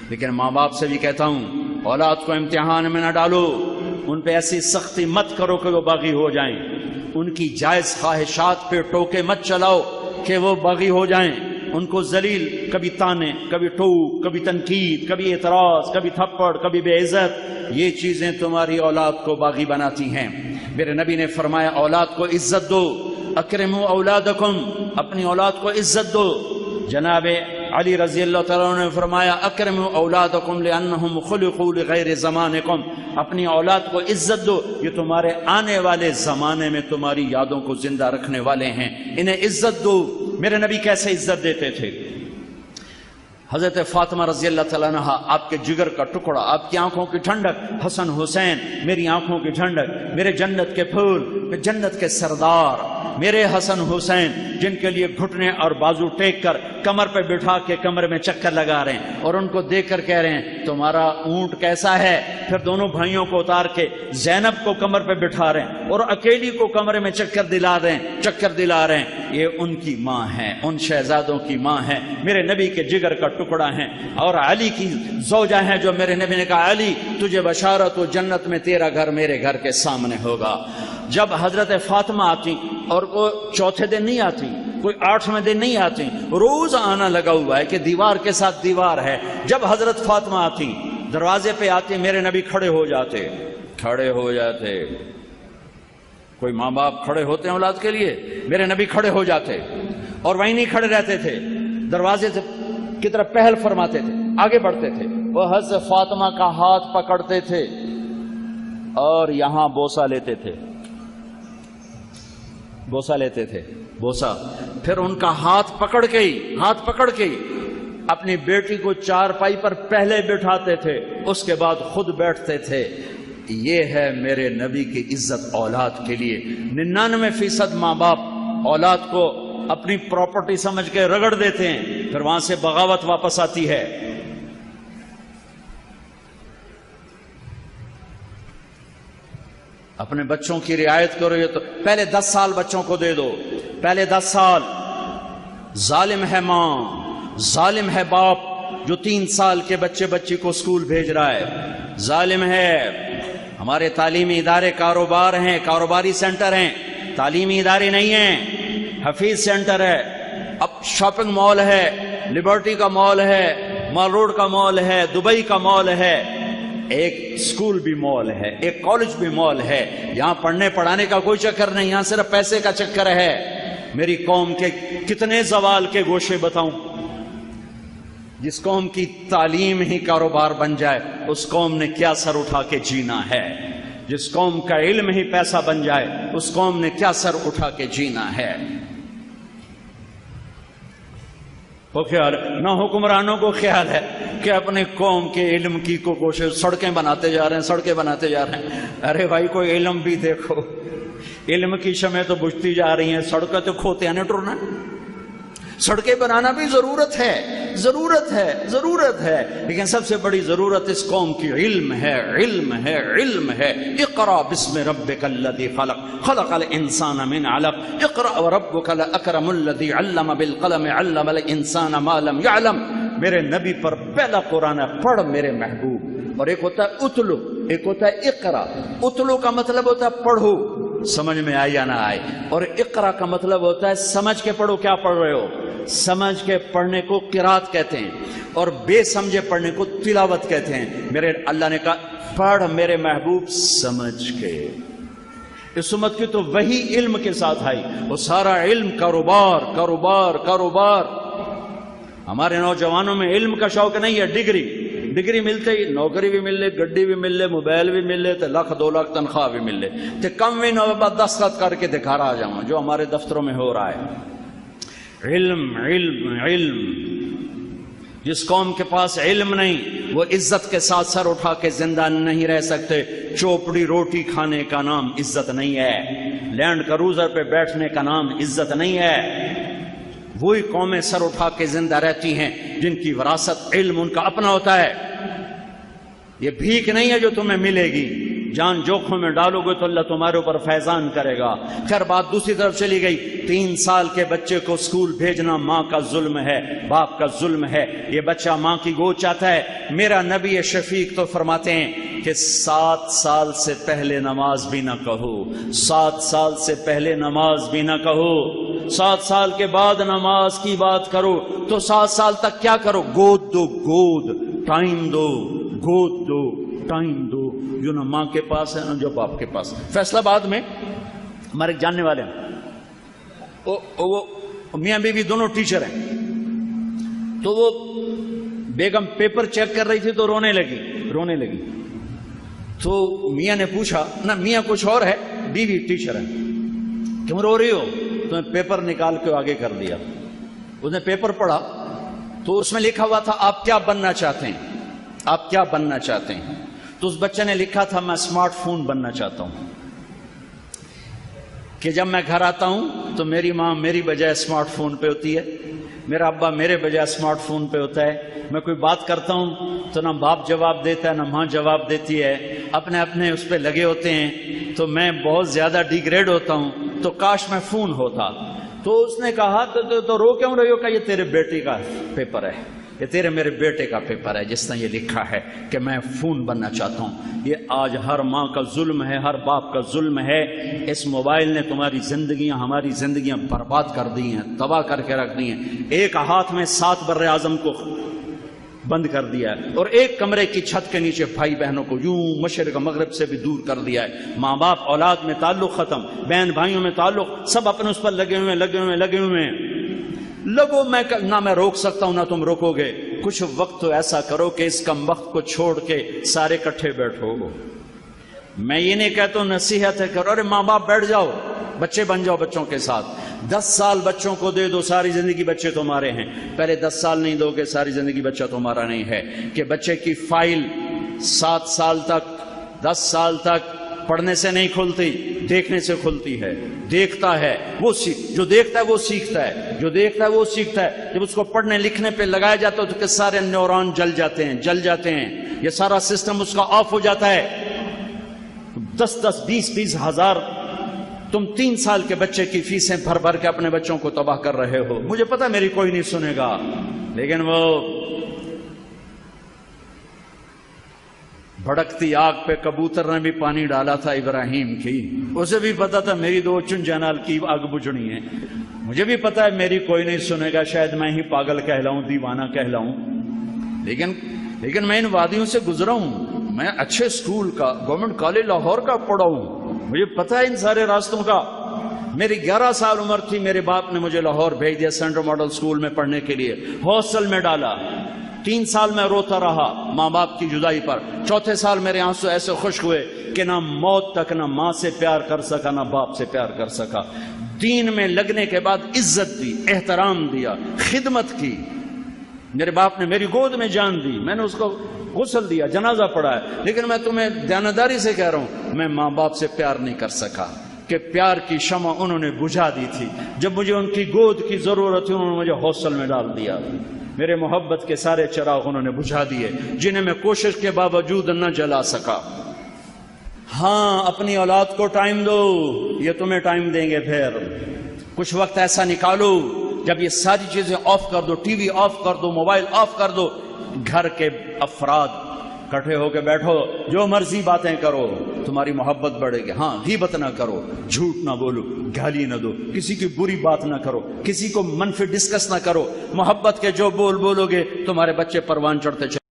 لیکن ماں باپ سے بھی کہتا ہوں اولاد کو امتحان میں نہ ڈالو، ان پہ ایسی سختی مت کرو کہ وہ باغی ہو جائیں، ان کی جائز خواہشات پہ ٹوکے مت چلاؤ کہ وہ باغی ہو جائیں، ان کو ذلیل، کبھی تانے، کبھی ٹوک، کبھی تنقید، کبھی اعتراض، کبھی تھپڑ، کبھی بے عزت، یہ چیزیں تمہاری اولاد کو باغی بناتی ہیں۔ میرے نبی نے فرمایا اولاد کو عزت دو، اکرموا اولادکم، اپنی اولاد کو عزت دو۔ جناب علی رضی اللہ تعالیٰ عنہ نے فرمایا اکرموا اولادکم لانہم خلقوا لغیر زمانکم، اپنی اولاد کو عزت دو، یہ تمہارے آنے والے زمانے میں تمہاری یادوں کو زندہ رکھنے والے ہیں، انہیں عزت دو۔ میرے نبی کیسے عزت دیتے تھے؟ حضرت فاطمہ رضی اللہ تعالیٰ عنہ آپ کے جگر کا ٹکڑا، آپ کی آنکھوں کی ٹھنڈک، حسن حسین میری آنکھوں کی ٹھنڈک، میرے جنت کے پھول، جنت کے سردار، میرے حسن حسین جن کے لیے گھٹنے اور بازو ٹیک کر کمر پہ بٹھا کے کمر میں چکر لگا رہے ہیں، اور ان کو دیکھ کر کہہ رہے ہیں تمہارا اونٹ کیسا ہے، پھر دونوں بھائیوں کو اتار کے زینب کو کمر پہ بٹھا رہے ہیں اور اکیلی کو کمرے میں چکر دلا رہے ہیں، یہ ان کی ماں ہے، ان شہزادوں کی ماں ہے، میرے نبی کے جگر کا ٹکڑا ہیں، اور علی کی زوجہ ہیں جو میرے نبی نے کہا علی تجھے بشارت ہو جنت میں تیرا گھر میرے گھر کے سامنے ہوگا۔ جب حضرت فاطمہ آتی اور وہ چوتھے دن نہیں آتی، کوئی 8ویں دن نہیں آتی، روز آنا لگا ہوا ہے کہ دیوار کے ساتھ دیوار ہے، جب حضرت فاطمہ آتی دروازے پہ آتی میرے نبی کھڑے ہو جاتے۔ کوئی ماں باپ کھڑے ہوتے ہیں اولاد کے لیے، میرے نبی کھڑے ہو جاتے اور وہیں نہیں کھڑے رہتے تھے، دروازے کی طرف پہل فرماتے تھے، آگے بڑھتے تھے، وہ حضرت فاطمہ کا ہاتھ پکڑتے تھے اور یہاں بوسہ لیتے تھے، بوسہ، پھر ان کا ہاتھ پکڑ کے اپنی بیٹی کو چارپائی پر پہلے بٹھاتے تھے، اس کے بعد خود بیٹھتے تھے۔ یہ ہے میرے نبی کی عزت اولاد کے لیے۔ 99% ماں باپ اولاد کو اپنی پراپرٹی سمجھ کے رگڑ دیتے ہیں، پھر وہاں سے بغاوت واپس آتی ہے۔ اپنے بچوں کی رعایت کرو، یہ تو پہلے 10 سال بچوں کو دے دو، پہلے 10 سال۔ ظالم ہے ماں، ظالم ہے باپ جو 3 سال کے بچی کو اسکول بھیج رہا ہے، ظالم ہے۔ ہمارے تعلیمی ادارے کاروبار ہیں، کاروباری سینٹر ہیں، تعلیمی ادارے نہیں ہیں، حفیظ سینٹر ہے، اب شاپنگ مال ہے، لبرٹی کا مال ہے، مال روڈ کا مال ہے، دبئی کا مال ہے، ایک اسکول بھی مال ہے، ایک کالج بھی مال ہے۔ یہاں پڑھنے پڑھانے کا کوئی چکر نہیں، یہاں صرف پیسے کا چکر ہے۔ میری قوم کے کتنے زوال کے گوشے بتاؤں؟ جس قوم کی تعلیم ہی کاروبار بن جائے اس قوم نے کیا سر اٹھا کے جینا ہے، جس قوم کا علم ہی پیسہ بن جائے اس قوم نے کیا سر اٹھا کے جینا ہے۔ وہ خیال نہ حکمرانوں کو خیال ہے کہ اپنے قوم کے علم کی کو کوشش، سڑکیں بناتے جا رہے ہیں، ارے بھائی کوئی علم بھی دیکھو، علم کی شمع تو بجھتی جا رہی ہیں، سڑکیں تو کھوتے ہیں ٹرنا، سڑکیں بنانا بھی ضرورت ہے، لیکن سب سے بڑی ضرورت اس قوم کی علم ہے۔ اقرأ بسم ربک الذی خلق، خلق الانسان من علق، اقرأ وربک الاکرم الذی علم بالقلم، علم الانسان ما لم یعلم۔ میرے نبی پر پہلا قرآن ہے پڑھ میرے محبوب، اور ایک ہوتا ہے اتلو، ایک ہوتا ہے اقرا۔ اتلو کا مطلب ہوتا ہے پڑھو، سمجھ میں آئے یا نہ آئے، اور اقرا کا مطلب ہوتا ہے سمجھ کے پڑھو کیا پڑھ رہے ہو۔ سمجھ کے پڑھنے کو قرات کہتے ہیں اور بے سمجھے پڑھنے کو تلاوت کہتے ہیں۔ میرے اللہ نے کہا پڑھ میرے محبوب سمجھ کے۔ اس امت کی تو وہی علم کے ساتھ آئی، وہ سارا علم کاروبار۔ ہمارے نوجوانوں میں علم کا شوق نہیں ہے، ڈگری ملتے ہی نوکری بھی مل لے، گڈی بھی مل لے، موبائل بھی مل لے، تو 1,00,000 2,00,000 تنخواہ بھی مل لے، تو کم بھی نہ دستخط کر کے دکھا رہا جاؤں جو ہمارے دفتروں میں ہو رہا ہے۔ علم جس قوم کے پاس علم نہیں وہ عزت کے ساتھ سر اٹھا کے زندہ نہیں رہ سکتے۔ چوپڑی روٹی کھانے کا نام عزت نہیں ہے، لینڈ کروزر پہ بیٹھنے کا نام عزت نہیں ہے۔ وہی قومیں سر اٹھا کے زندہ رہتی ہیں جن کی وراثت علم ان کا اپنا ہوتا ہے۔ یہ بھیک نہیں ہے جو تمہیں ملے گی، جان جوکھوں میں ڈالو گے تو اللہ تمہارے اوپر فیضان کرے گا۔ خیر بات دوسری طرف چلی گئی، 3 سال کے بچے کو اسکول بھیجنا ماں کا ظلم ہے، باپ کا ظلم ہے۔ یہ بچہ ماں کی گود چاہتا ہے۔ میرا نبی شفیق تو فرماتے ہیں کہ 7 سال سے پہلے نماز بھی نہ کہو، 7 سال سے پہلے نماز بھی نہ کہو، 7 سال کے بعد نماز کی بات کرو۔ تو 7 سال تک کیا کرو؟ گود دو، گود، ٹائم دو، گود دو، ٹائم دو۔ جو نہ ماں کے پاس ہے نہ جو باپ کے پاس۔ فیصلہ آباد میں ہمارے جاننے والے ہیں، وہ میاں بیوی دونوں ٹیچر ہیں، تو وہ بیگم پیپر چیک کر رہی تھی تو رونے لگی۔ تو میاں نے پوچھا، نہ میاں کچھ اور ہے، بیوی ٹیچر ہے، کیوں رو رہی ہو؟ تو میں پیپر نکال کے آگے کر دیا۔ اس نے پیپر پڑھا تو اس میں لکھا ہوا تھا آپ کیا بننا چاہتے ہیں، آپ کیا بننا چاہتے ہیں؟ تو اس بچے نے لکھا تھا میں اسمارٹ فون بننا چاہتا ہوں، کہ جب میں گھر آتا ہوں تو میری ماں میری بجائے اسمارٹ فون پہ ہوتی ہے، میرا ابا میرے بجائے اسمارٹ فون پہ ہوتا ہے، میں کوئی بات کرتا ہوں تو نہ باپ جواب دیتا ہے نہ ماں جواب دیتی ہے، اپنے اس پہ لگے ہوتے ہیں، تو میں بہت زیادہ ڈیگریڈ ہوتا ہوں، تو کاش میں فون ہوتا۔ تو اس نے کہا تو رو کیوں رہی ہو؟ کہ یہ تیرے بیٹے کا پیپر ہے، یہ تیرے میرے بیٹے کا پیپر ہے جس نے یہ لکھا ہے کہ میں فون بننا چاہتا ہوں۔ یہ آج ہر ماں کا ظلم ہے، ہر باپ کا ظلم ہے۔ اس موبائل نے تمہاری زندگیاں، ہماری زندگیاں برباد کر دی ہیں، تباہ کر کے رکھ دی ہیں۔ ایک ہاتھ میں 7 بر اعظم کو بند کر دیا ہے، اور ایک کمرے کی چھت کے نیچے بھائی بہنوں کو یوں مشرق مغرب سے بھی دور کر دیا ہے۔ ماں باپ اولاد میں تعلق ختم، بہن بھائیوں میں تعلق، سب اپنے اس پر لگے ہوئے ہیں۔ لگو، نہ میں روک سکتا ہوں نہ تم روکو گے۔ کچھ وقت تو ایسا کرو کہ اس کم وقت کو چھوڑ کے سارے کٹھے بیٹھو۔ میں یہ نہیں کہتا ہوں، نصیحت ہے کرو، ارے ماں باپ بیٹھ جاؤ، بچے بن جاؤ بچوں کے ساتھ۔ 10 سال بچوں کو دے دو، ساری زندگی بچے تمہارے ہیں۔ پہلے 10 سال نہیں دو گے، ساری زندگی بچہ تمہارا نہیں ہے۔ کہ بچے کی فائل 7 سال تک، 10 سال تک پڑھنے سے نہیں کھلتی، دیکھنے سے کھلتی ہے۔ دیکھتا ہے وہ جو دیکھتا ہے وہ سیکھتا ہے، جو دیکھتا ہے وہ سیکھتا ہے۔ جب اس کو پڑھنے لکھنے پہ لگایا جاتا ہے تو کہ سارے نیورون جل جاتے ہیں، یہ سارا سسٹم اس کا آف ہو جاتا ہے۔ 10 20 ہزار تم 3 سال کے بچے کی فیسیں بھر کے اپنے بچوں کو تباہ کر رہے ہو۔ مجھے پتا میری کوئی نہیں سنے گا، لیکن وہ بھڑکتی آگ پہ کبوتر نے بھی پانی ڈالا تھا ابراہیم کی، اسے بھی پتا تھا میری 2 چن جنال کی آگ بجھنی ہے۔ مجھے بھی پتا ہے میری کوئی نہیں سنے گا، شاید میں ہی پاگل کہلاؤں، دیوانہ کہلاؤں، لیکن میں ان وادیوں سے گزرا ہوں۔ میں اچھے سکول کا، گورنمنٹ کالج لاہور کا پڑھا ہوں، مجھے پتا ہے ان سارے راستوں کا۔ میری 11 سال عمر تھی، میرے باپ نے مجھے لاہور بھیج دیا سینٹرل ماڈل سکول میں پڑھنے کے لیے، ہاسٹل میں ڈالا۔ 3 سال میں روتا رہا ماں باپ کی جدائی پر۔ 4تھے سال میرے آنسو ایسے خشک ہوئے کہ نہ موت تک نہ ماں سے پیار کر سکا نہ باپ سے پیار کر سکا۔ دین میں لگنے کے بعد عزت دی، احترام دیا، خدمت کی۔ میرے باپ نے میری گود میں جان دی، میں نے اس کو غسل دیا، جنازہ پڑھا ہے، لیکن میں تمہیں دیانتداری سے کہہ رہا ہوں، میں ماں باپ سے پیار نہیں کر سکا، کہ پیار کی شمع انہوں نے بجھا دی تھی۔ جب مجھے ان کی گود کی ضرورت تھی انہوں نے مجھے ہاسٹل میں ڈال دیا۔ میرے محبت کے سارے چراغ انہوں نے بجھا دیے، جنہیں میں کوشش کے باوجود نہ جلا سکا۔ ہاں، اپنی اولاد کو ٹائم دو، یہ تمہیں ٹائم دیں گے۔ پھر کچھ وقت ایسا نکالو جب یہ ساری چیزیں آف کر دو، ٹی وی آف کر دو، موبائل آف کر دو، گھر کے افراد کٹھے ہو کے بیٹھو، جو مرضی باتیں کرو، تمہاری محبت بڑھے گی۔ ہاں، غیبت نہ کرو، جھوٹ نہ بولو، گالی نہ دو، کسی کی بری بات نہ کرو، کسی کو منفی ڈسکس نہ کرو۔ محبت کے جو بولو گے تمہارے بچے پروان چڑھتے چلے